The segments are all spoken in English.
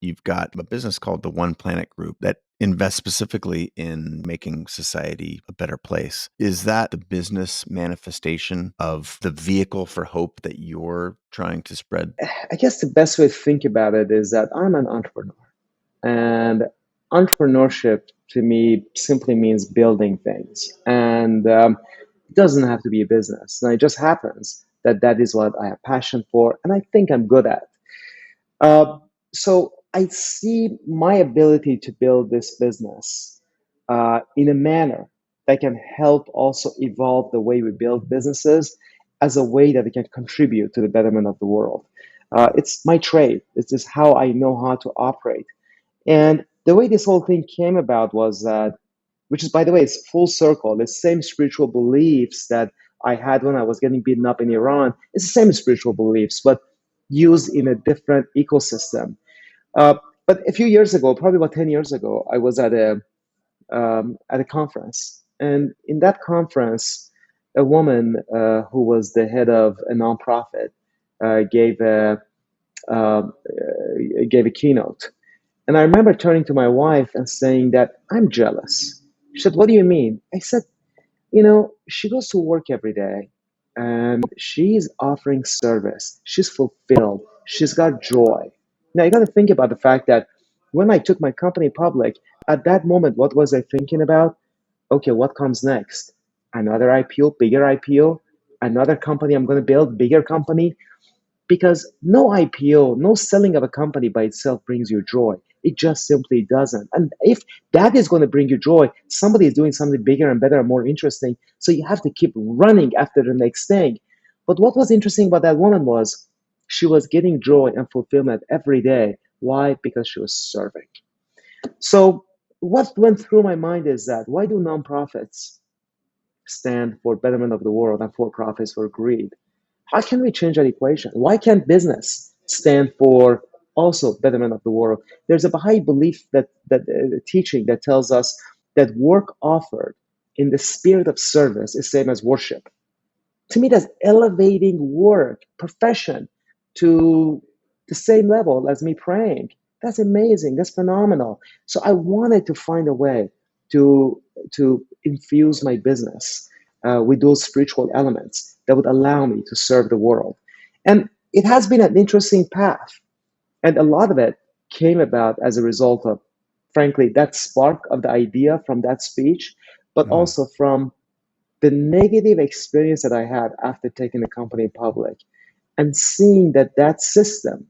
you've got a business called the One Planet Group that invests specifically in making society a better place. Is that the business manifestation of the vehicle for hope that you're trying to spread? I guess the best way to think about it is that I'm an entrepreneur. And entrepreneurship to me simply means building things. And it doesn't have to be a business. Now, it just happens that that is what I have passion for and I think I'm good at. Uh, so I see my ability to build this business in a manner that can help also evolve the way we build businesses as a way that it can contribute to the betterment of the world. It's my trade. This is how I know how to operate. And the way this whole thing came about was that, which is, by the way, it's full circle. The same spiritual beliefs that I had when I was getting beaten up in Iran. It's the same spiritual beliefs, but used in a different ecosystem. Uh, but a few years ago, probably about 10 years ago, I was at a conference, and in that conference, a woman who was the head of a nonprofit uh, gave a uh, gave a keynote. And I remember turning to my wife and saying that I'm jealous. She said, "What do you mean?" I said, she goes to work every day and she's offering service. She's fulfilled. She's got joy. Now you got to think about the fact that when I took my company public, at that moment, what was I thinking about? Okay, what comes next? Another IPO, bigger IPO, another company I'm going to build, bigger company. Because no IPO, no selling of a company by itself brings you joy. It just simply doesn't. And if that is going to bring you joy, somebody is doing something bigger and better and more interesting. So you have to keep running after the next thing. But what was interesting about that woman was she was getting joy and fulfillment every day. Why? Because she was serving. So what went through my mind is that why do nonprofits stand for betterment of the world and for profits for greed? How can we change that equation? Why can't business stand for also betterment of the world? There's a Baha'i belief that teaching that tells us that work offered in the spirit of service is same as worship. To me, that's elevating work, profession to the same level as me praying. That's amazing. That's phenomenal. So I wanted to find a way to infuse my business with those spiritual elements that would allow me to serve the world. And it has been an interesting path. And a lot of it came about as a result of, frankly, that spark of the idea from that speech, but Mm. also from the negative experience that I had after taking the company public and seeing that that system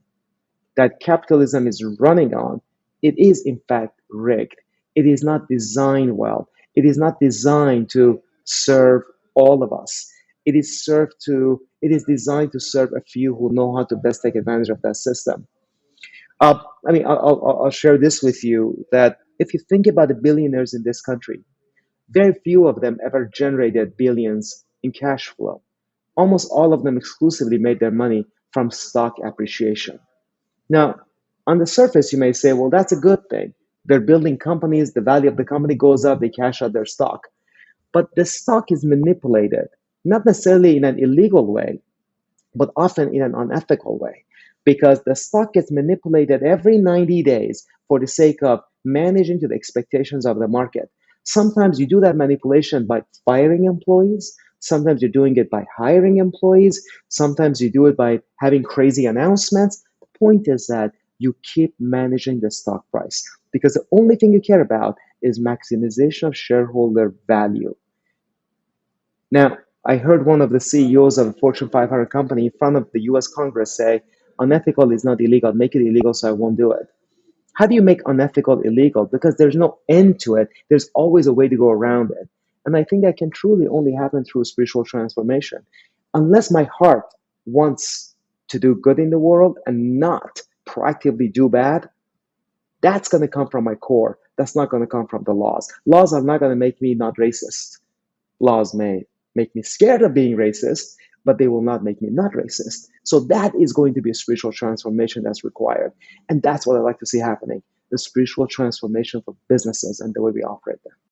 that capitalism is running on, it is in fact rigged. It is not designed well. It is not designed to serve all of us. It is designed to serve a few who know how to best take advantage of that system. I'll share this with you that if you think about the billionaires in this country, very few of them ever generated billions in cash flow. Almost all of them exclusively made their money from stock appreciation. Now, on the surface, you may say, well, that's a good thing. They're building companies, the value of the company goes up, they cash out their stock. But the stock is manipulated, not necessarily in an illegal way, but often in an unethical way, because the stock gets manipulated every 90 days for the sake of managing to the expectations of the market. Sometimes you do that manipulation by firing employees. Sometimes you're doing it by hiring employees. Sometimes you do it by having crazy announcements. The point is that you keep managing the stock price because the only thing you care about is maximization of shareholder value. Now, I heard one of the CEOs of a Fortune 500 company in front of the US Congress say, unethical is not illegal, make it illegal so I won't do it. How do you make unethical illegal? Because there's no end to it, there's always a way to go around it. And I think that can truly only happen through spiritual transformation. Unless my heart wants to do good in the world and not proactively do bad, that's going to come from my core. That's not going to come from the laws. Laws are not going to make me not racist. Laws may make me scared of being racist, but they will not make me not racist. So that is going to be a spiritual transformation that's required. And that's what I like to see happening, the spiritual transformation for businesses and the way we operate them.